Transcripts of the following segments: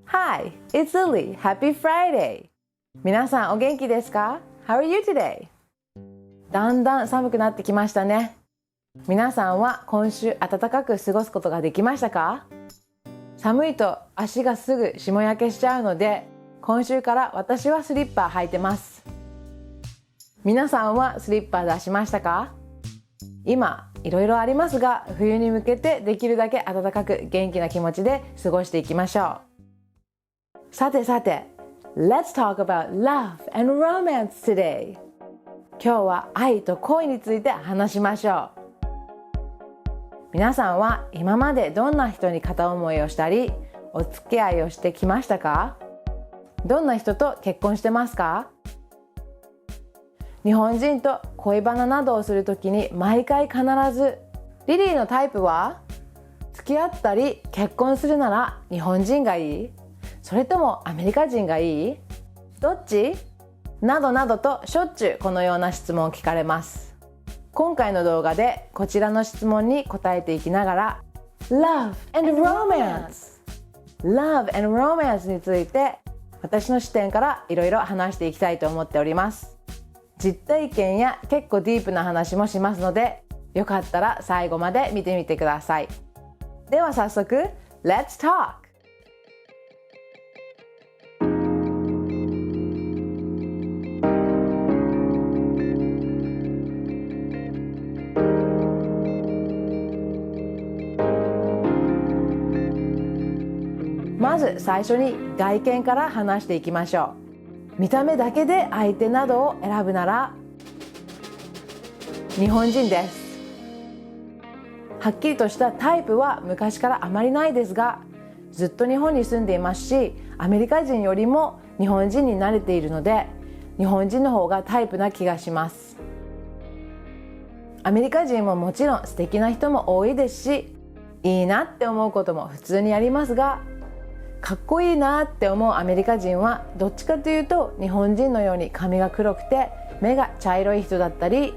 Hi, it's Lily. Happy Friday! 皆さんお元気ですか？ How are you today? だんだん寒くなってきましたね。皆さんは今週暖かく過ごすことができましたか？寒いと足がすぐ霜焼けしちゃうので、今週から私はスリッパ履いてます。皆さんはスリッパ出しましたか？今いろいろありますが、冬に向けてできるだけ暖かく元気な気持ちで過ごしていきましょう。さてさて、Let's talk about love and romance today. 今日は愛と恋について話しましょう。皆さんは今までどんな人に片思いをしたり、お付き合いをしてきましたか？どんな人と結婚してますか？日本人と恋バナなどをするときに毎回必ず、リリーのタイプは？付き合ったり結婚するなら日本人がいい？それともアメリカ人がいい？どっち？などなどとしょっちゅうこのような質問を聞かれます。今回の動画でこちらの質問に答えていきながら Love and Romance Love and Romance について私の視点からいろいろ話していきたいと思っております。実体験や結構ディープな話もしますので、よかったら最後まで見てみてください。では早速 Let's talk!まず最初に外見から話していきましょう。見た目だけで相手などを選ぶなら日本人です。はっきりとしたタイプは昔からあまりないですが、ずっと日本に住んでいますし、アメリカ人よりも日本人に慣れているので、日本人の方がタイプな気がします。アメリカ人ももちろん素敵な人も多いですし、いいなって思うことも普通にありますが、かっこいいなって思うアメリカ人はどっちかというと日本人のように髪が黒くて目が茶色い人だったり、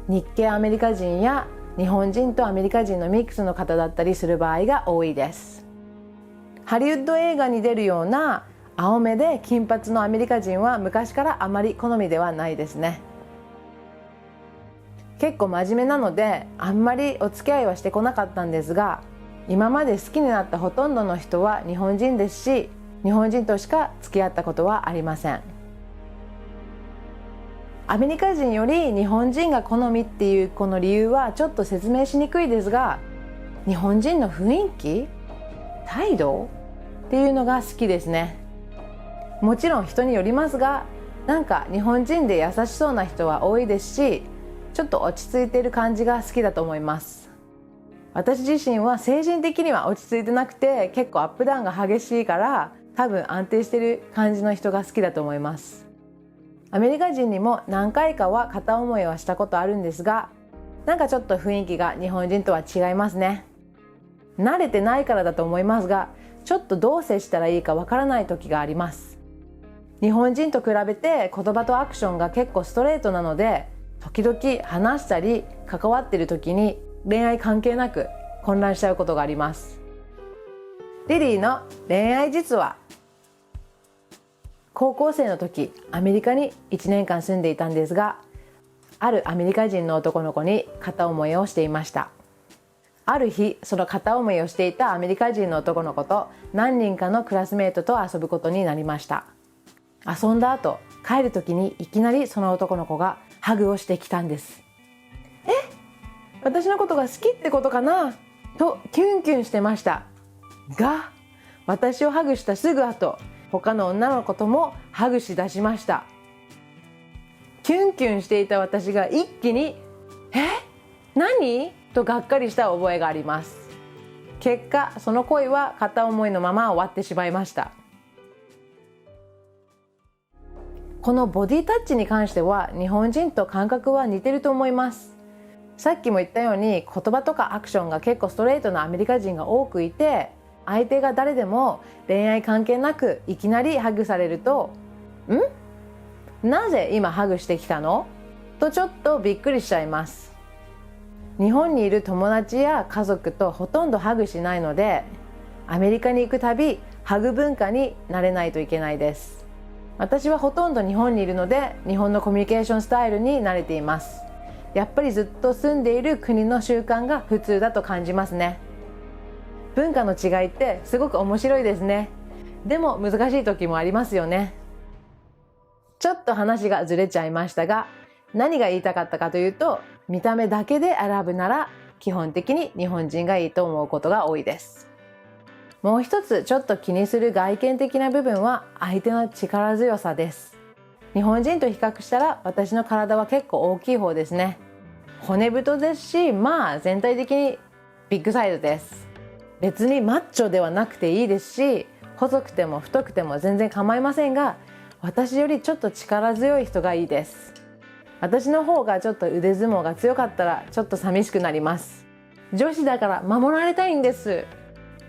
日系アメリカ人や日本人とアメリカ人のミックスの方だったりする場合が多いです。ハリウッド映画に出るような青目で金髪のアメリカ人は昔からあまり好みではないですね。結構真面目なのであんまりお付き合いはしてこなかったんですが、今まで好きになったほとんどの人は日本人ですし、日本人としか付き合ったことはありません。アメリカ人より日本人が好みっていうこの理由はちょっと説明しにくいですが、日本人の雰囲気、態度っていうのが好きですね。もちろん人によりますが、なんか日本人で優しそうな人は多いですし、ちょっと落ち着いている感じが好きだと思います。私自身は精神的には落ち着いてなくて、結構アップダウンが激しいから多分安定している感じの人が好きだと思います。アメリカ人にも何回かは片思いはしたことあるんですが、なんかちょっと雰囲気が日本人とは違いますね。慣れてないからだと思いますが、ちょっとどう接したらいいかわからない時があります。日本人と比べて言葉とアクションが結構ストレートなので、時々話したり関わっている時に恋愛関係なく混乱しちゃうことがあります。リリーの恋愛実話。高校生の時、アメリカに1年間住んでいたんですが、あるアメリカ人の男の子に片思いをしていました。ある日、その片思いをしていたアメリカ人の男の子と何人かのクラスメートと遊ぶことになりました。遊んだ後、帰る時にいきなりその男の子がハグをしてきたんです。私のことが好きってことかなとキュンキュンしてましたが、私をハグしたすぐ後、他の女の子ともハグしだしました。キュンキュンしていた私が一気に何とがっかりした覚えがあります。結果その恋は片思いのまま終わってしまいました。このボディタッチに関しては日本人と感覚は似てると思います。さっきも言ったように言葉とかアクションが結構ストレートなアメリカ人が多くいて、相手が誰でも恋愛関係なくいきなりハグされるとなぜ今ハグしてきたのとちょっとびっくりしちゃいます。日本にいる友達や家族とほとんどハグしないので、アメリカに行くたびハグ文化に慣れないといけないです。私はほとんど日本にいるので日本のコミュニケーションスタイルに慣れています。やっぱりずっと住んでいる国の習慣が普通だと感じますね。文化の違いってすごく面白いですね。でも難しい時もありますよね。ちょっと話がずれちゃいましたが、何が言いたかったかというと、見た目だけで選ぶなら基本的に日本人がいいと思うことが多いです。もう一つちょっと気にする外見的な部分は相手の力強さです。日本人と比較したら私の体は結構大きい方ですね。骨太ですし、全体的にビッグサイズです。別にマッチョではなくていいですし、細くても太くても全然構いませんが、私よりちょっと力強い人がいいです。私の方がちょっと腕相撲が強かったらちょっと寂しくなります。女子だから守られたいんです。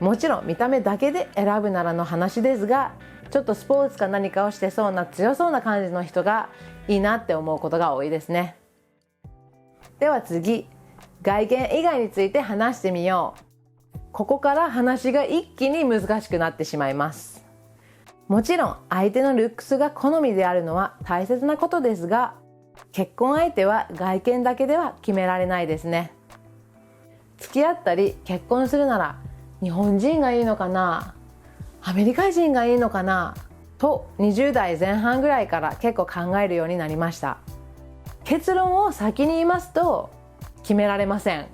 もちろん見た目だけで選ぶならの話ですが、ちょっとスポーツか何かをしてそうな強そうな感じの人がいいなって思うことが多いですね。では次、外見以外について話してみよう。ここから話が一気に難しくなってしまいます。もちろん相手のルックスが好みであるのは大切なことですが、結婚相手は外見だけでは決められないですね。付き合ったり結婚するなら日本人がいいのかな、アメリカ人がいいのかなと20代前半ぐらいから結構考えるようになりました。結論を先に言いますと決められません。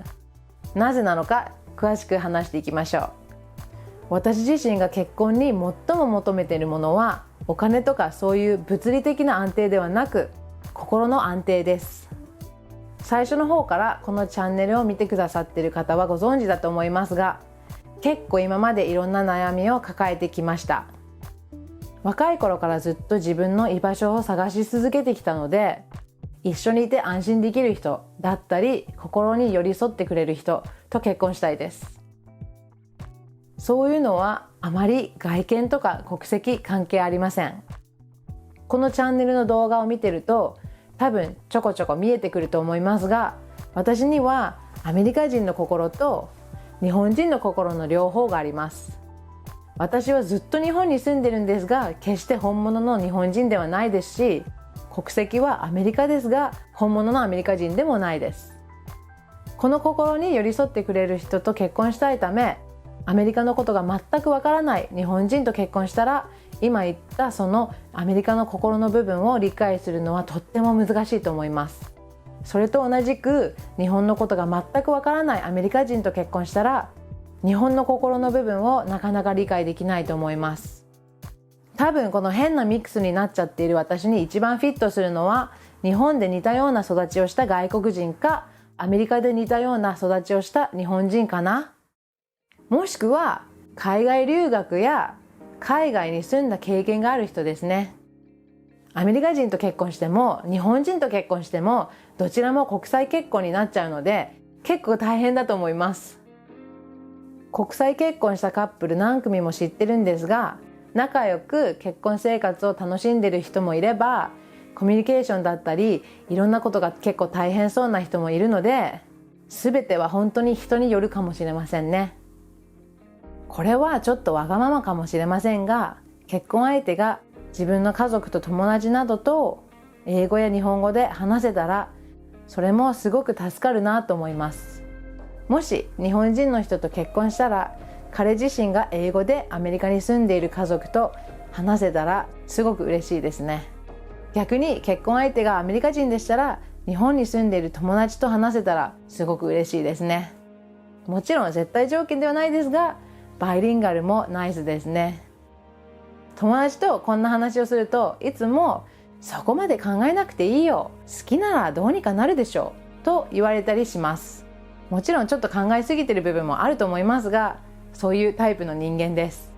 なぜなのか詳しく話していきましょう。私自身が結婚に最も求めているものはお金とかそういう物理的な安定ではなく心の安定です。最初の方からこのチャンネルを見てくださっている方はご存知だと思いますが、結構今までいろんな悩みを抱えてきました。若い頃からずっと自分の居場所を探し続けてきたので、一緒にいて安心できる人だったり心に寄り添ってくれる人と結婚したいです。そういうのはあまり外見とか国籍関係ありません。このチャンネルの動画を見てると多分ちょこちょこ見えてくると思いますが、私にはアメリカ人の心と日本人の心の両方があります。私はずっと日本に住んでるんですが、決して本物の日本人ではないですし、国籍はアメリカですが本物のアメリカ人でもないです。この心に寄り添ってくれる人と結婚したいため、アメリカのことが全くわからない日本人と結婚したら、今言ったそのアメリカの心の部分を理解するのはとっても難しいと思います。それと同じく日本のことが全くわからないアメリカ人と結婚したら、日本の心の部分をなかなか理解できないと思います。多分この変なミックスになっちゃっている私に一番フィットするのは、日本で似たような育ちをした外国人か、アメリカで似たような育ちをした日本人かな。もしくは海外留学や海外に住んだ経験がある人ですね。アメリカ人と結婚しても日本人と結婚してもどちらも国際結婚になっちゃうので、結構大変だと思います。国際結婚したカップル何組も知ってるんですが、仲良く結婚生活を楽しんでる人もいれば、コミュニケーションだったりいろんなことが結構大変そうな人もいるので、全ては本当に人によるかもしれませんね。これはちょっとわがままかもしれませんが、結婚相手が自分の家族と友達などと英語や日本語で話せたら、それもすごく助かるなと思います。もし日本人の人と結婚したら、彼自身が英語でアメリカに住んでいる家族と話せたらすごく嬉しいですね。逆に結婚相手がアメリカ人でしたら、日本に住んでいる友達と話せたらすごく嬉しいですね。もちろん絶対条件ではないですが、バイリンガルもナイスですね。友達とこんな話をすると、いつもそこまで考えなくていいよ、好きならどうにかなるでしょうと言われたりします。もちろんちょっと考えすぎてる部分もあると思いますが、そういうタイプの人間です。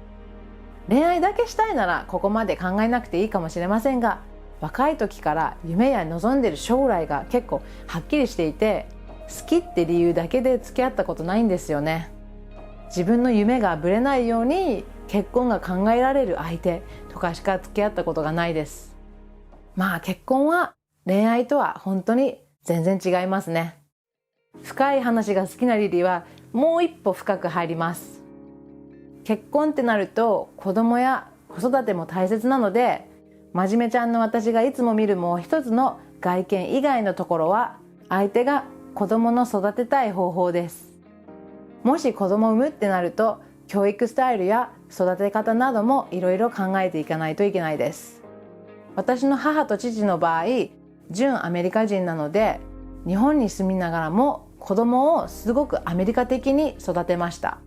恋愛だけしたいならここまで考えなくていいかもしれませんが、若い時から夢や望んでる将来が結構はっきりしていて、好きって理由だけで付き合ったことないんですよね。自分の夢がぶれないように結婚が考えられる相手とかしか付き合ったことがないです。結婚は恋愛とは本当に全然違いますね。深い話が好きなリリーはもう一歩深く入ります。結婚ってなると子供や子育ても大切なので、真面目ちゃんの私がいつも見るもう一つの外見以外のところは、相手が子供の育てたい方法です。もし子供を産むってなると、教育スタイルや育て方などもいろいろ考えていかないといけないです。私の母と父の場合、純アメリカ人なので、日本に住みながらも子供をすごくアメリカ的に育てました。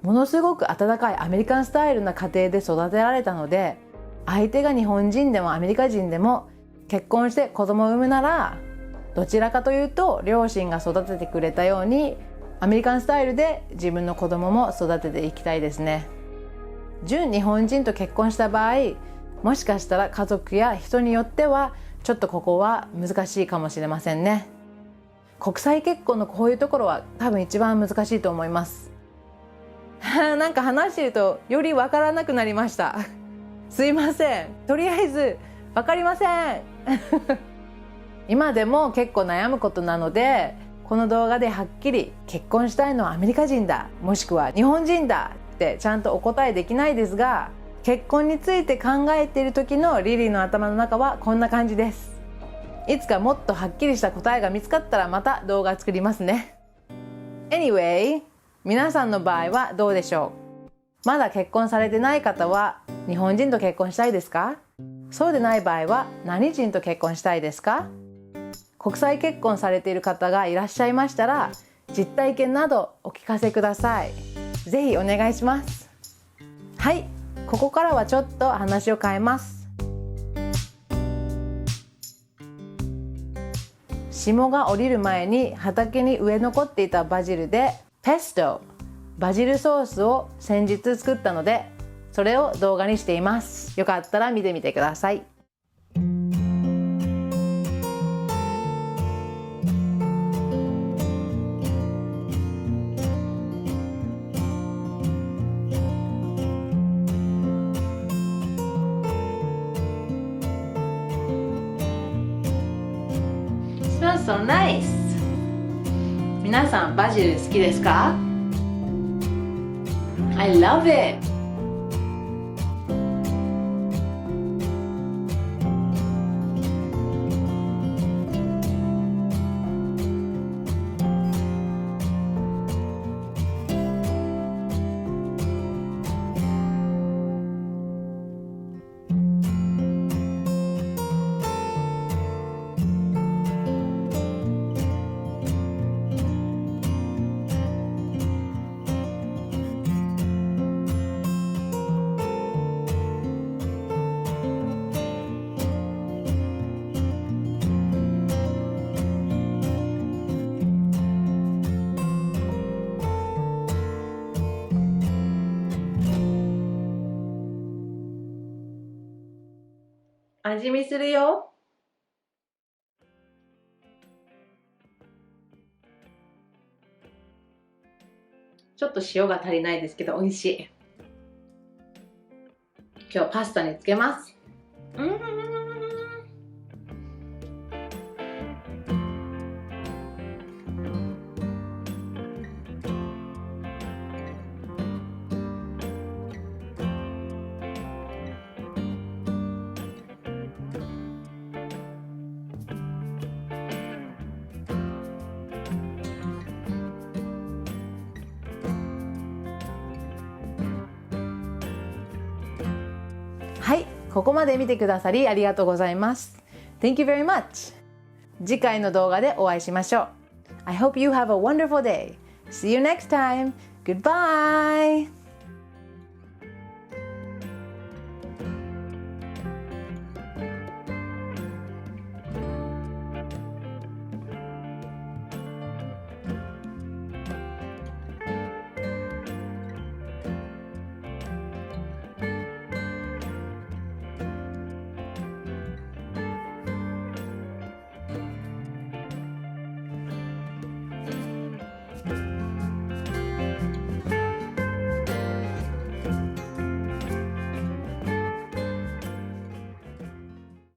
ものすごく温かいアメリカンスタイルな家庭で育てられたので、相手が日本人でもアメリカ人でも結婚して子供を産むなら、どちらかというと両親が育ててくれたようにアメリカンスタイルで自分の子供も育てていきたいですね。純日本人と結婚した場合、もしかしたら家族や人によってはちょっとここは難しいかもしれませんね。国際結婚のこういうところは多分一番難しいと思います。なんか話してるとよりわからなくなりました。すいません。とりあえずわかりません。今でも結構悩むことなので、この動画ではっきり結婚したいのはアメリカ人だ、もしくは日本人だってちゃんとお答えできないですが、結婚について考えている時のリリーの頭の中はこんな感じです。いつかもっとはっきりした答えが見つかったらまた動画作りますね。Anyway、皆さんの場合はどうでしょう？まだ結婚されてない方は日本人と結婚したいですか？そうでない場合は何人と結婚したいですか？国際結婚されている方がいらっしゃいましたら、実体験などお聞かせください。ぜひお願いします。はい、ここからはちょっと話を変えます。霜が降りる前に畑に植え残っていたバジルでペスト、バジルソースを先日作ったので、それを動画にしています。よかったら見てみてください。Smells so nice! 皆さんバジル好きですか？ I love it! 味見するよ。ちょっと塩が足りないですけど美味しい。今日パスタにつけます。はい、ここまで見てくださりありがとうございます。Thank you very much! 次回の動画でお会いしましょう。I hope you have a wonderful day. See you next time. Goodbye!